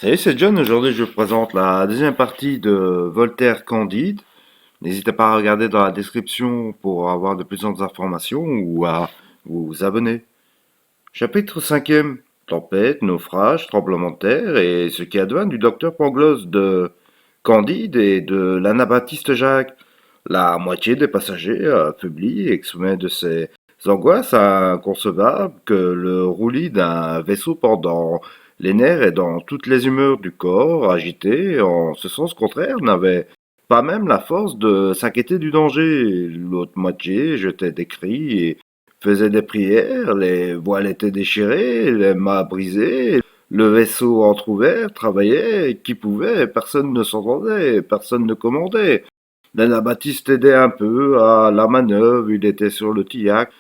Salut, c'est John. Aujourd'hui, je vous présente la deuxième partie de Voltaire Candide. N'hésitez pas à regarder dans la description pour avoir de plus d'informations ou à vous abonner. Chapitre 5e. Tempête, naufrage, tremblement de terre et ce qui advint du docteur Pangloss de Candide et de l'anabaptiste Jacques. La moitié des passagers, affaiblis, exprimés de ces angoisses inconcevables que le roulis d'un vaisseau pendant les nerfs et dans toutes les humeurs du corps, agité en ce sens contraire, n'avaient pas même la force de s'inquiéter du danger. L'autre moitié jetait des cris et faisait des prières, les voiles étaient déchirées, les mâts brisés, le vaisseau entrouvert travaillait, qui pouvait, personne ne s'entendait, personne ne commandait. L'anabaptiste aidait un peu à la manœuvre, il était sur le tillac.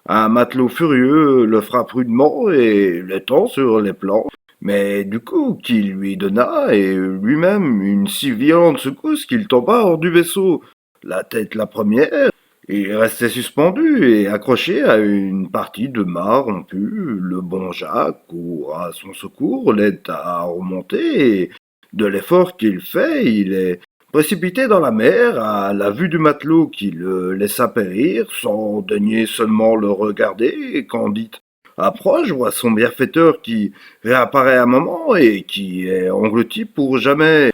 Un matelot furieux le frappe rudement et l'étend sur les plans. Mais du coup, qui lui donna, et lui-même, une si violente secousse qu'il tomba hors du vaisseau. La tête la première, il restait suspendu et accroché à une partie de mât rompu. Le bon Jacques court à son secours, l'aide à remonter, et de l'effort qu'il fait, il est précipité dans la mer à la vue du matelot qui le laissa périr, sans daigner seulement le regarder, et Candide approche, voit son bienfaiteur qui réapparaît un moment et qui est englouti pour jamais.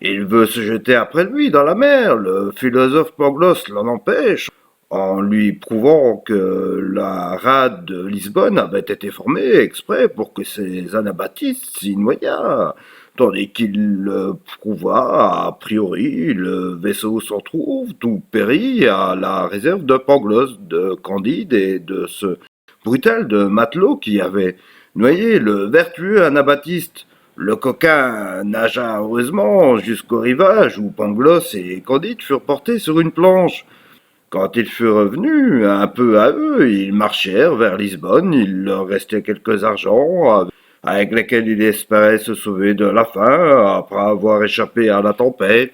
Il veut se jeter après lui dans la mer. Le philosophe Pangloss l'en empêche en lui prouvant que la rade de Lisbonne avait été formée exprès pour que ces anabaptistes s'y noyaient. Tandis qu'il le prouva, a priori, le vaisseau s'en trouve, tout périt à la réserve de Pangloss, de Candide et de ce brutal de matelot qui avait noyé le vertueux anabaptiste. Le coquin nagea heureusement jusqu'au rivage où Pangloss et Candide furent portés sur une planche. Quand ils furent revenus, un peu à eux, ils marchèrent vers Lisbonne. Il leur restait quelques argents avec lesquels ils espéraient se sauver de la faim après avoir échappé à la tempête.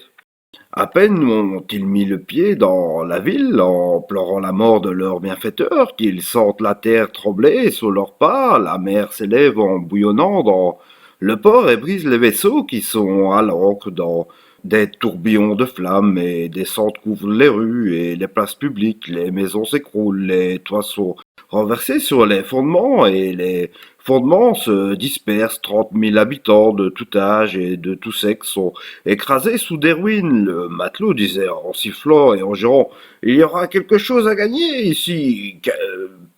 À peine ont-ils mis le pied dans la ville en pleurant la mort de leur bienfaiteur qu'ils sentent la terre trembler sous leurs pas, la mer s'élève en bouillonnant dans le port et brise les vaisseaux qui sont à l'ancre dans des tourbillons de flammes et des cendres couvrent les rues et les places publiques, les maisons s'écroulent, les toits sont renversés sur les fondements et les fondements se dispersent. 30 000 habitants de tout âge et de tout sexe sont écrasés sous des ruines. Le matelot disait en sifflant et en jurant, il y aura quelque chose à gagner ici.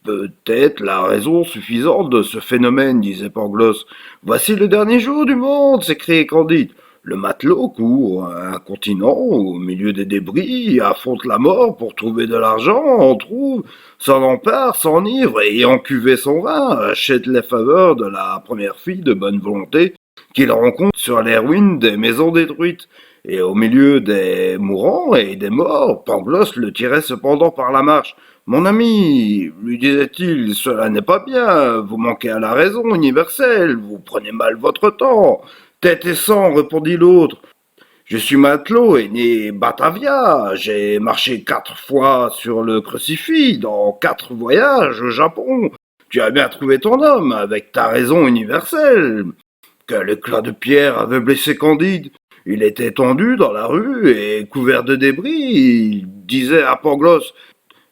Peut-être la raison suffisante de ce phénomène, disait Pangloss. Voici le dernier jour du monde, s'écriait Candide. Le matelot court un continent au milieu des débris, affronte la mort pour trouver de l'argent, en trouve, s'en empare, s'enivre et en cuvée son vin, achète les faveurs de la première fille de bonne volonté qu'il rencontre sur les ruines des maisons détruites. Et au milieu des mourants et des morts, Pangloss le tirait cependant par la marche. Mon ami, lui disait-il, cela n'est pas bien, vous manquez à la raison universelle, vous prenez mal votre temps. Tête et sang, répondit l'autre. Je suis matelot et né Batavia. J'ai marché 4 fois sur le crucifix dans 4 voyages au Japon. Tu as bien trouvé ton homme avec ta raison universelle. Quel éclat de pierre avait blessé Candide. Il était tendu dans la rue et couvert de débris. Il disait à Pangloss,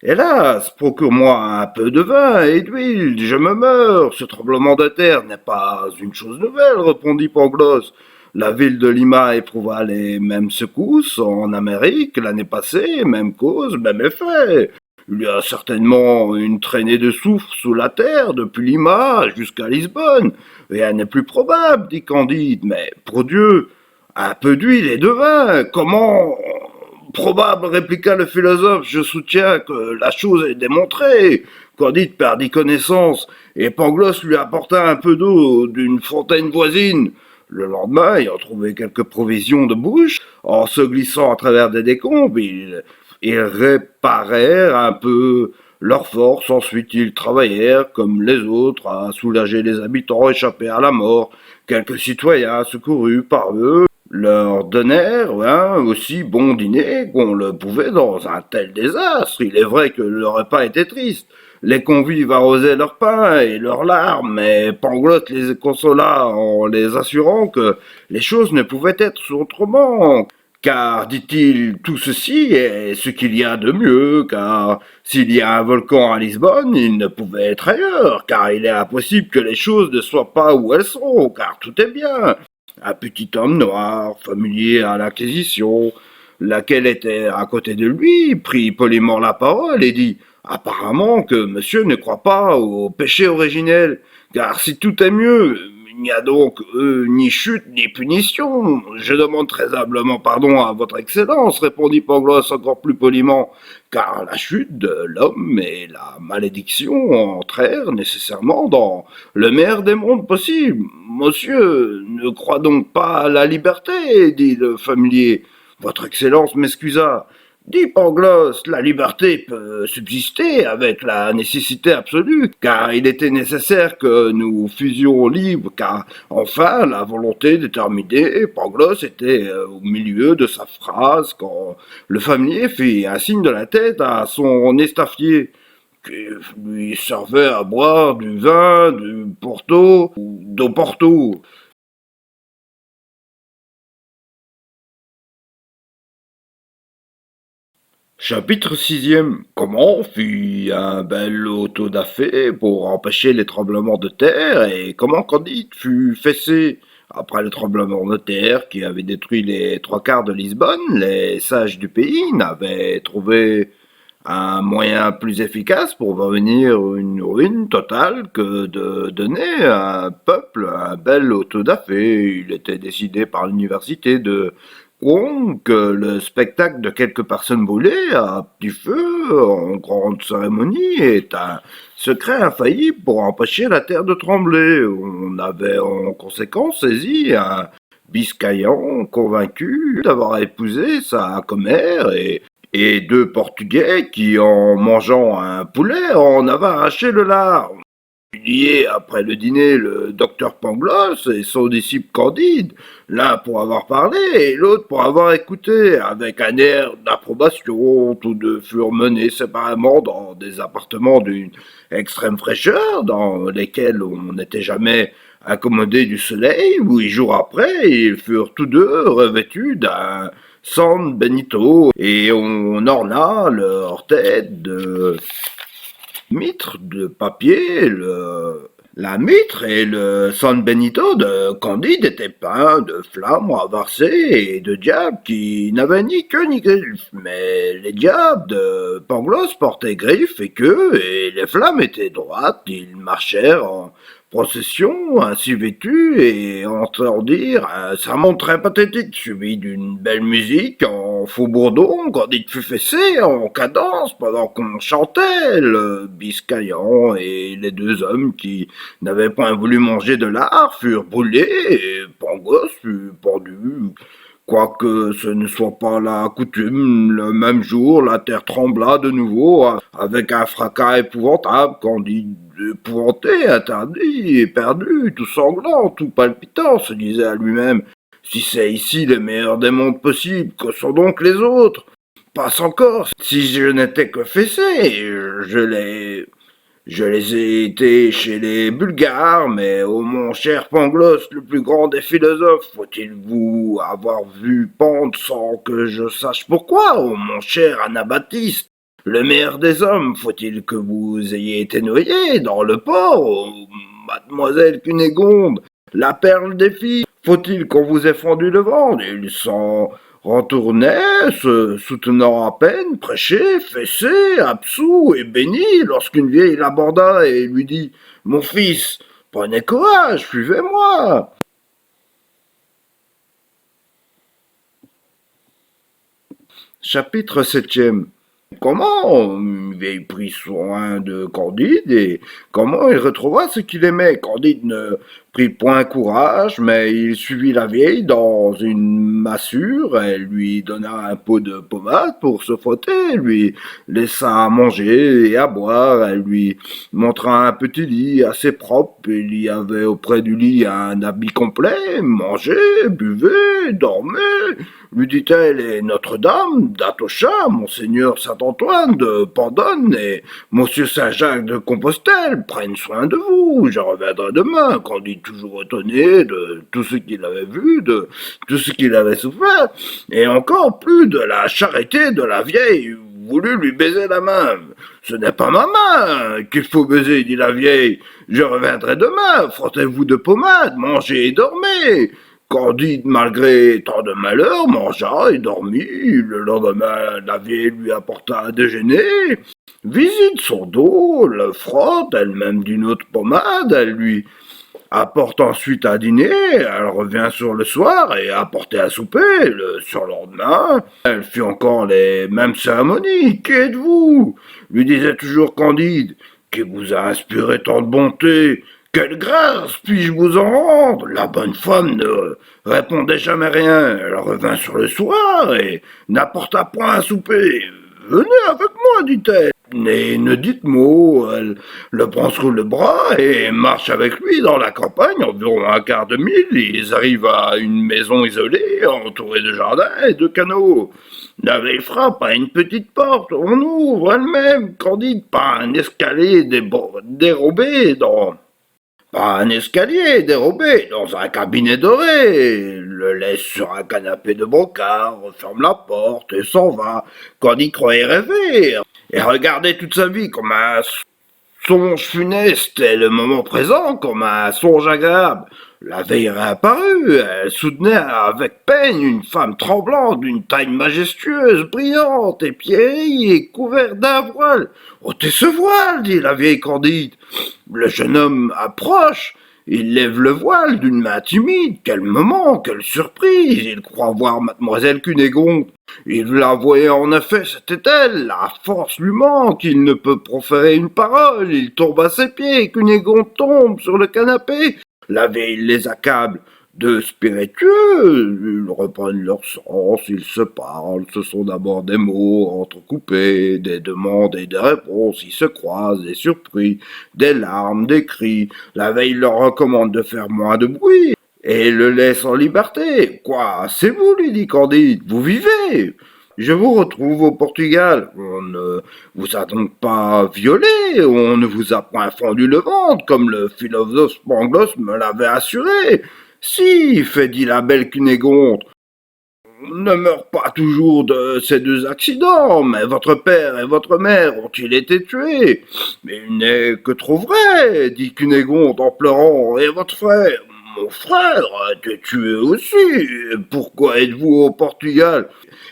hélas, procure-moi un peu de vin et d'huile, je me meurs. Ce tremblement de terre n'est pas une chose nouvelle, répondit Pangloss. La ville de Lima éprouva les mêmes secousses en Amérique l'année passée, même cause, même effet. Il y a certainement une traînée de soufre sous la terre depuis Lima jusqu'à Lisbonne. Rien n'est plus probable, dit Candide, mais pour Dieu, un peu d'huile et de vin, comment probable, répliqua le philosophe, je soutiens que la chose est démontrée. Candide perdit connaissance, et Pangloss lui apporta un peu d'eau d'une fontaine voisine. Le lendemain, ayant trouvé quelques provisions de bouche, en se glissant à travers des décombres, ils réparèrent un peu leurs forces. Ensuite, ils travaillèrent, comme les autres, à soulager les habitants échappés à la mort. Quelques citoyens, secourus par eux, leur donnèrent un aussi bon dîner qu'on le pouvait dans un tel désastre. Il est vrai que le repas était triste, Les convives arrosaient leur pain et leurs larmes, mais Pangloss les consola en les assurant que les choses ne pouvaient être autrement. Car, dit-il, tout ceci est ce qu'il y a de mieux, car s'il y a un volcan à Lisbonne, il ne pouvait être ailleurs, car il est impossible que les choses ne soient pas où elles sont, car tout est bien. Un petit homme noir, familier à l'acquisition, laquelle était à côté de lui, prit poliment la parole et dit apparemment que monsieur ne croit pas au péché originel, car si tout est mieux, il n'y a donc ni chute ni punition. Je demande très humblement pardon à votre excellence, répondit Pangloss encore plus poliment, car la chute de l'homme et la malédiction entrèrent nécessairement dans le meilleur des mondes possibles. Monsieur ne croit donc pas à la liberté, dit le familier. Votre excellence m'excusa. Dit Pangloss, la liberté peut subsister avec la nécessité absolue, car il était nécessaire que nous fusions libres, car enfin la volonté déterminée, Pangloss était au milieu de sa phrase quand le familier fit un signe de la tête à son estaffier, qui lui servait à boire du vin, du porto ou d'oporto. Chapitre sixième. Comment fit un bel auto-da-fé pour empêcher les tremblements de terre et comment Candide fut fessé. Après le tremblement de terre qui avait détruit les trois quarts de Lisbonne, les sages du pays n'avaient trouvé un moyen plus efficace pour prévenir une ruine totale que de donner à un peuple un bel auto-da-fé. Il était décidé par l'université de Rouen que le spectacle de quelques personnes brûlées à petit feu en grande cérémonie est un secret infaillible pour empêcher la terre de trembler. On avait en conséquence saisi un Biscayan convaincu d'avoir épousé sa commère et deux Portugais qui, en mangeant un poulet, en avaient arraché le lard. Publié après le dîner le docteur Pangloss et son disciple Candide, l'un pour avoir parlé et l'autre pour avoir écouté, avec un air d'approbation. Tous deux furent menés séparément dans des appartements d'une extrême fraîcheur, dans lesquels on n'était jamais accommodé du soleil. 8 jours après, ils furent tous deux revêtus d'un San Benito et on orna leur tête de mitre de papier. La mitre et le San Benito de Candide étaient peints de flammes renversées et de diables qui n'avaient ni queue ni griffes. Mais les diables de Pangloss portaient griffes et queue, et les flammes étaient droites. Ils marchèrent en procession, ainsi vêtus, et entendirent un sermon très pathétique, suivi d'une belle musique en faux bourdon. Candide fut fessé en cadence pendant qu'on chantait. Le Biscayan et les deux hommes qui n'avaient point voulu manger de lard furent brûlés, et Pangloss fut pendu. Quoique ce ne soit pas la coutume, le même jour, la terre trembla de nouveau, avec un fracas épouvantable. Candide, épouvanté, interdit, perdu, tout sanglant, tout palpitant, se disait à lui-même, si c'est ici le meilleur des mondes possibles, que sont donc les autres? Passe encore, si je n'étais que fessé, je les ai été chez les Bulgares, mais ô mon cher Pangloss, le plus grand des philosophes, faut-il vous avoir vu pendre sans que je sache pourquoi, ô mon cher Anabaptiste? Le meilleur des hommes, faut-il que vous ayez été noyé dans le port, ô mademoiselle Cunégonde, la perle des filles? Faut-il qu'on vous ait fendu le ventre? Il s'en retournait, se soutenant à peine, prêché, fessé, absous et béni, lorsqu'une vieille l'aborda et lui dit « Mon fils, prenez courage, suivez-moi !» Chapitre septième. Comment il prit soin de Candide et comment il retrouva ce qu'il aimait. Candide ne prit point courage, mais il suivit la vieille dans une massure. Elle lui donna un pot de pommade pour se frotter, lui laissa à manger et à boire. Elle lui montra un petit lit assez propre. Il y avait auprès du lit un habit complet. Mangez, buvez, dormez, lui dit-elle, et Notre-Dame d'Atocha, Monseigneur Saint Saint-Antoine de Pandonne et Monsieur Saint-Jacques de Compostelle prennent soin de vous. Je reviendrai demain, Candide toujours étonné de tout ce qu'il avait vu, de tout ce qu'il avait souffert, et encore plus de la charité de la vieille voulu lui baiser la main. Ce n'est pas ma main qu'il faut baiser, dit la vieille. Je reviendrai demain, frottez-vous de pommade, mangez et dormez. Candide, malgré tant de malheurs, mangea et dormit. Le lendemain, la vieille lui apporta à déjeuner, visite son dos, le frotte elle-même d'une autre pommade, elle lui apporte ensuite à dîner, elle revient sur le soir et apporte à souper. Le surlendemain, elle fit encore les mêmes cérémonies. Qui êtes-vous lui disait toujours Candide. Qui vous a inspiré tant de bonté? Quelle grâce puis-je vous en rendre? La bonne femme ne répondait jamais rien. Elle revint sur le soir et n'apporta point à souper. Venez avec moi, dit-elle. Et ne dites mot, elle le prend sous le bras et marche avec lui dans la campagne environ un quart de mille. Ils arrivent à une maison isolée, entourée de jardins et de canaux. La vieille frappe à une petite porte. On ouvre elle-même, Candide, par un escalier dérobé dans par un escalier dérobé dans un cabinet doré, le laisse sur un canapé de brocart, referme la porte et s'en va, quand il croyait rêver, et regardait toute sa vie comme un songe funeste et le moment présent comme un songe agréable. La veille réapparut, elle soutenait avec peine une femme tremblante d'une taille majestueuse, brillante, épiée et couverte d'un voile. Ôtez ce voile, dit la vieille Candide. Le jeune homme approche, il lève le voile d'une main timide. Quel moment, quelle surprise! Il croit voir mademoiselle Cunégonde. Il la voyait en effet, c'était elle. La force lui manque, il ne peut proférer une parole. Il tombe à ses pieds, Cunégonde tombe sur le canapé. La vieille les accable de spiritueux. Ils reprennent leur sens, ils se parlent. Ce sont d'abord des mots entrecoupés, des demandes et des réponses. Ils se croisent, des surpris, des larmes, des cris. La veille leur recommande de faire moins de bruit et le laisse en liberté. Quoi, c'est vous, lui dit Candide, vous vivez. Je vous retrouve au Portugal. On ne vous a donc pas violé, on ne vous a point fendu le ventre, comme le philosophe Pangloss me l'avait assuré. Si, fait dit la belle Cunégonde, on ne meurt pas toujours de ces deux accidents, mais votre père et votre mère ont-ils été tués? Mais il n'est que trop vrai, dit Cunégonde en pleurant, et votre frère? Mon frère a été tué aussi. Pourquoi êtes-vous au Portugal?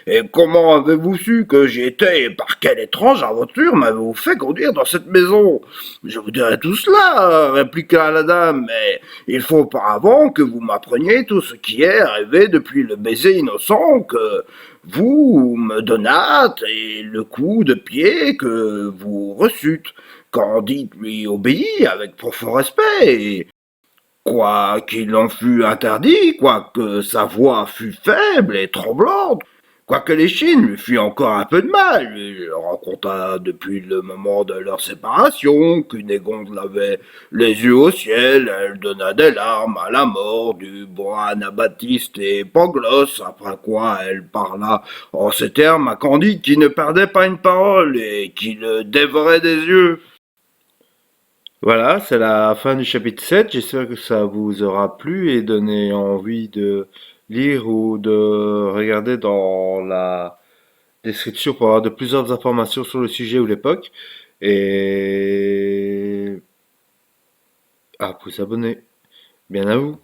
Et comment avez-vous su que j'y étais et par quelle étrange aventure m'avez-vous fait conduire dans cette maison? Je vous dirai tout cela, répliqua la dame, mais il faut auparavant que vous m'appreniez tout ce qui est arrivé depuis le baiser innocent que vous me donnâtes et le coup de pied que vous reçûtes. Candide lui obéit avec profond respect, et quoiqu'il en fût interdit, quoique sa voix fût faible et tremblante, quoique l'échine lui fît encore un peu de mal, il raconta depuis le moment de leur séparation, Cunégonde l'avait les yeux au ciel, elle donna des larmes à la mort du bon Anabaptiste et Pangloss, après quoi elle parla en ces termes à Candide qui ne perdait pas une parole et qui le dévorait des yeux. Voilà, c'est la fin du chapitre 7. J'espère que ça vous aura plu et donné envie de lire ou de regarder dans la description pour avoir de plusieurs informations sur le sujet ou l'époque. Et à vous abonner. Bien à vous.